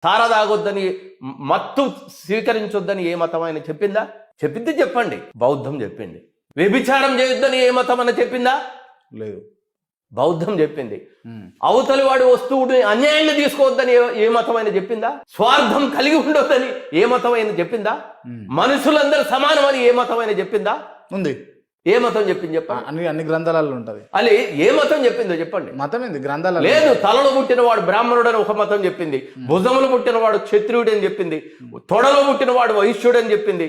తార తాగొద్దని, మత్తు స్వీకరించొద్దని ఏ మతం అయినా చెప్పిందా? చెప్పింది చెప్పండి. బౌద్ధం చెప్పింది. వ్యభిచారం చేయొద్దని ఏ మతం అన్న చెప్పిందా? లేదు. బౌద్ధం చెప్పింది. అవతలి వాడి వస్తువుని అన్యాయంగా తీసుకోవద్దని ఏ మతమైనా చెప్పిందా? స్వార్థం కలిగి ఉండొద్దని ఏ మతమైనా చెప్పిందా? మనుషులందరూ సమానమని ఏ మతమైనా చెప్పిందా? ఉంది. ఏ మతం చెప్పింది చెప్పండి. అన్ని గ్రంథాలలో ఉంటది. అది ఏ మతం చెప్పిందో చెప్పండి. మతం ఏంది? గ్రంథాలలో లేదు. తలలో పుట్టిన వాడు బ్రాహ్మణుడు అని ఒక మతం చెప్పింది, భుజములు పుట్టిన వాడు క్షత్రియుడు అని చెప్పింది, తొడలో పుట్టిన వాడు వైశ్యుడు అని చెప్పింది,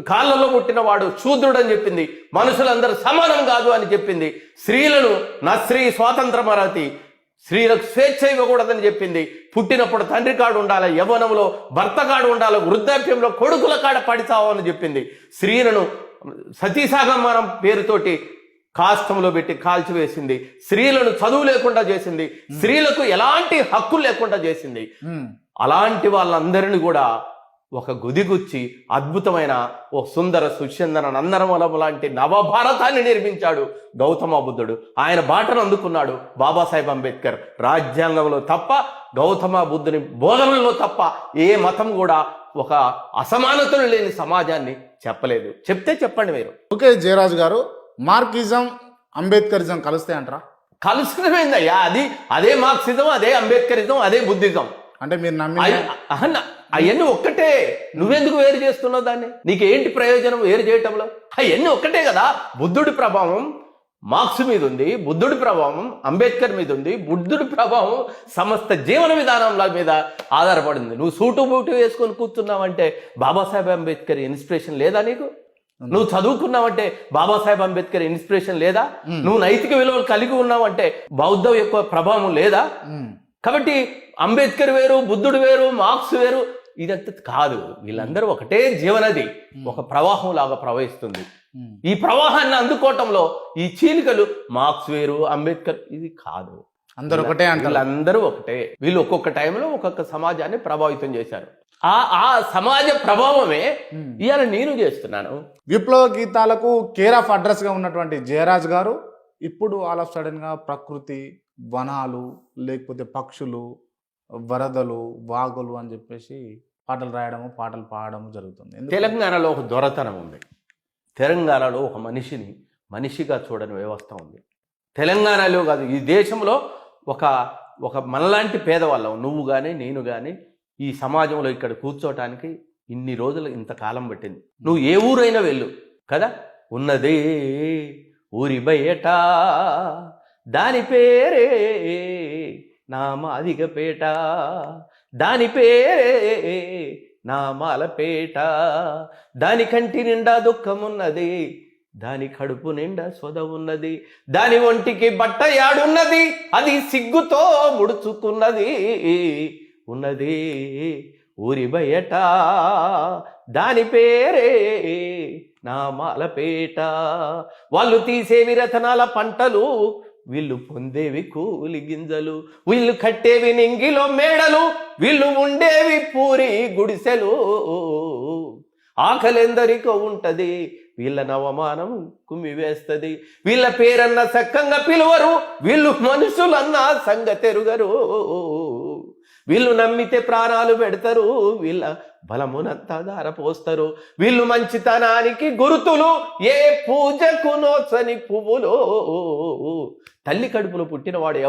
కాళ్ళలో పుట్టిన వాడు శూద్రుడు అని చెప్పింది, మనుషులందరూ సమానం కాదు అని చెప్పింది, స్త్రీలను నా స్త్రీ స్వాతంత్రం అర్హతి, స్త్రీలకు స్వేచ్ఛ ఇవ్వకూడదని చెప్పింది, పుట్టినప్పుడు తండ్రి కాడు ఉండాలి, యవ్వనంలో భర్త కాడు ఉండాలి, వృద్ధాప్యంలో కొడుకుల కాడ పడితావని చెప్పింది, స్త్రీలను సతీసాగమనం పేరుతోటి కాష్టంలో పెట్టి కాల్చివేసింది, స్త్రీలను చదువు లేకుండా చేసింది, స్త్రీలకు ఎలాంటి హక్కులు లేకుండా చేసింది. అలాంటి వాళ్ళందరినీ కూడా ఒక గుదిగుచ్చి అద్భుతమైన ఓ సుందర సుచందన నందనవనం లాంటి నవభారతాన్ని నిర్మించాడు గౌతమ బుద్ధుడు. ఆయన బాటను అందుకున్నాడు బాబాసాహెబ్ అంబేద్కర్. రాజ్యాంగంలో తప్ప, గౌతమ బుద్ధుని బోధనలో తప్ప ఏ మతం కూడా ఒక అసమానతలు లేని సమాజాన్ని చెప్పలేదు. చెప్తే చెప్పండి మీరు. ఓకే జయరాజు గారు, మార్కిజం అంబేద్కరిజం కలుస్తాయి అంటారా? కలుసుకునేదయ్యా. అదే మార్క్సిజం, అదే అంబేద్కరిజం, అదే బుద్ధిజం. అంటే మీరు నమ్మి అవన్నీ ఒక్కటే. నువ్వెందుకు వేరు చేస్తున్నావు దాన్ని? నీకేంటి ప్రయోజనం వేరు చేయటంలో? అవన్నీ ఒక్కటే కదా. బుద్ధుడి ప్రభావం మార్క్స్ మీద ఉంది, బుద్ధుడి ప్రభావం అంబేద్కర్ మీద ఉంది, బుద్ధుడి ప్రభావం సమస్త జీవన విధానంల మీద ఆధారపడింది. నువ్వు సూటు బూటు వేసుకొని కూర్చున్నావంటే బాబాసాహెబ్ అంబేద్కర్ ఇన్స్పిరేషన్ లేదా నీకు? నువ్వు చదువుకున్నావంటే బాబాసాహెబ్ అంబేద్కర్ ఇన్స్పిరేషన్ లేదా? నువ్వు నైతిక విలువలు కలిగి ఉన్నావంటే బౌద్ధం యొక్క ప్రభావం లేదా? కాబట్టి అంబేద్కర్ వేరు, బుద్ధుడు వేరు, మార్క్స్ వేరు, ఇదంతా కాదు. వీళ్ళందరూ ఒకటే జీవనది, ఒక ప్రవాహం లాగా ప్రవహిస్తుంది. ఈ ప్రవాహాన్ని అందుకోవటంలో ఈ చీలికలు మార్క్స్ వేరు, అంబేద్కర్ ఇది కాదు. అందరూ ఒకటే. వీళ్ళందరూ ఒకటే. వీళ్ళు ఒక్కొక్క టైంలో ఒక్కొక్క సమాజాన్ని ప్రభావితం చేశారు. ఆ సమాజ ప్రభావమే ఇవాళ నేను చేస్తున్నాను. విప్లవ గీతాలకు కేర్ ఆఫ్ అడ్రస్ గా ఉన్నటువంటి జయరాజ్ గారు ఇప్పుడు ఆల్ ఆఫ్ సడన్ గా ప్రకృతి, వనాలు, లేకపోతే పక్షులు, వరదలు, వాగులు అని చెప్పేసి పాటలు రాయడము, పాటలు పాడడము జరుగుతుంది. తెలంగాణలో ఒక దొరతనం ఉంది. తెలంగాణలో ఒక మనిషిని మనిషిగా చూడని వ్యవస్థ ఉంది. తెలంగాణలో కాదు, ఈ దేశంలో ఒక మనలాంటి పేదవాళ్ళం, నువ్వు కానీ నేను కానీ ఈ సమాజంలో ఇక్కడ కూర్చోటానికి ఇన్ని రోజులు ఇంతకాలం పట్టింది. నువ్వు ఏ ఊరైనా వెళ్ళు కదా, ఉన్నదే ఊరి బయట దాని పేరే నా మాదిగపేట, దాని పేరే నా మాలపేట, దాని కంటి నిండా దుఃఖమున్నది, దాని కడుపు నిండా సొద ఉన్నది, దాని ఒంటికి బట్ట యాడున్నది, అది సిగ్గుతో ముడుచుకున్నది, ఉన్నది ఊరి బయట దాని పేరే నా మాలపేట. వాళ్ళు తీసేవి రతనాల పంటలు, వీళ్ళు పొందేవి కూలి గింజలు, వీళ్ళు కట్టేవి నింగిలో మేడలు, వీళ్ళు ఉండేవి పూరి గుడిసెలు. ఆకలెందరికో ఉంటది, వీళ్ళ అవమానం కుమ్మి వేస్తది, వీళ్ళ పేరన్న సక్కంగా పిలువరు, వీళ్ళు మనుషులన్న సంగతెరుగరు, వీళ్ళు నమ్మితే ప్రాణాలు పెడతారు, వీళ్ళ బలమునంతా ధారపోస్తారు, వీళ్ళు మంచితనానికి గురుతులు, ఏ పూజకు నోచని పువ్వులు. తల్లి కడుపులో పుట్టినవాడు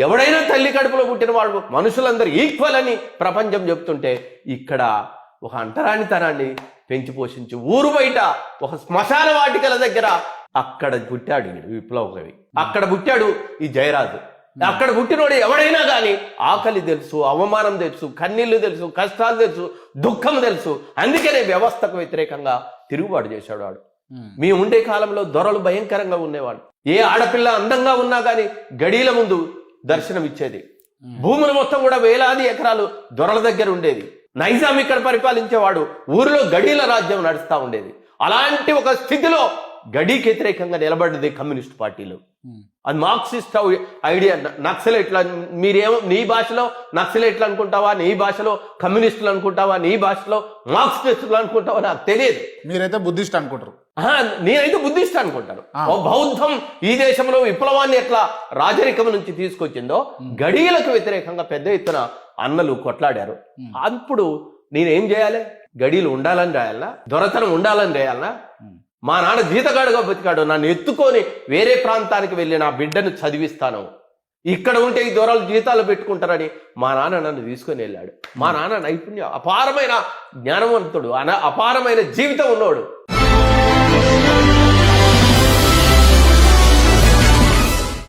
ఎవడైనా తల్లి కడుపులో పుట్టినవాడు మనుషులందరూ ఈక్వల్ అని ప్రపంచం చెప్తుంటే, ఇక్కడ ఒక అంటరానితనాన్ని పెంచి పోషించి ఊరు బయట ఒక శ్మశాన వాటికల దగ్గర అక్కడ పుట్టాడు విప్లవ కవి. అక్కడ పుట్టాడు ఈ జయరాజు. అక్కడ పుట్టినోడు ఎవడైనా కానీ ఆకలి తెలుసు, అవమానం తెలుసు, కన్నీళ్లు తెలుసు, కష్టాలు తెలుసు, దుఃఖం తెలుసు. అందుకనే వ్యవస్థకు వ్యతిరేకంగా తిరుగుబాటు చేశాడు వాడు. మీ ఉండే కాలంలో దొరలు భయంకరంగా ఉండేవాడు. ఏ ఆడపిల్ల అందంగా ఉన్నా కానీ గడీల ముందు దర్శనం ఇచ్చేది. భూములు మొత్తం కూడా వేలాది ఎకరాలు దొరల దగ్గర ఉండేది. నైజాం ఇక్కడ పరిపాలించేవాడు, ఊరిలో గడీల రాజ్యం నడుస్తూ ఉండేది. అలాంటి ఒక స్థితిలో గడీకి వ్యతిరేకంగా నిలబడ్డది కమ్యూనిస్ట్ పార్టీలు. అది మార్క్సిస్ట్ ఐడియా. నక్సలైట్లు నీ భాషలో నక్సలైట్లు అనుకుంటావా, నీ భాషలో కమ్యూనిస్టులు అనుకుంటావా, నీ భాషలో మార్క్సిస్టులు అనుకుంటావా నాకు తెలియదు. మీరైతే బుద్ధిస్ట్ అనుకుంటారు. నేనైతే బుద్ధిస్ట్ అనుకుంటాను. బౌద్ధం ఈ దేశంలో విప్లవాన్ని ఎట్లా రాజరికం నుంచి తీసుకొచ్చిందో గడియలకు వ్యతిరేకంగా పెద్ద ఎత్తున అన్నలు కొట్లాడారు. అప్పుడు నేనేం చేయాలి? గడియలు ఉండాలని రాయాలనా? దొరతనం ఉండాలని రాయాలనా? మా నాన్న జీతగాడుగా బతికాడు, నన్ను ఎత్తుకొని వేరే ప్రాంతానికి వెళ్ళి నా బిడ్డను చదివిస్తాను, ఇక్కడ ఉంటే ఈ దొరలు జీతాలు పెట్టుకుంటారని మా నాన్న నన్ను తీసుకొని వెళ్ళాడు. మా నాన్న నైపుణ్యం, అపారమైన జ్ఞానవంతుడు, అపారమైన జీవితం ఉన్నవాడు.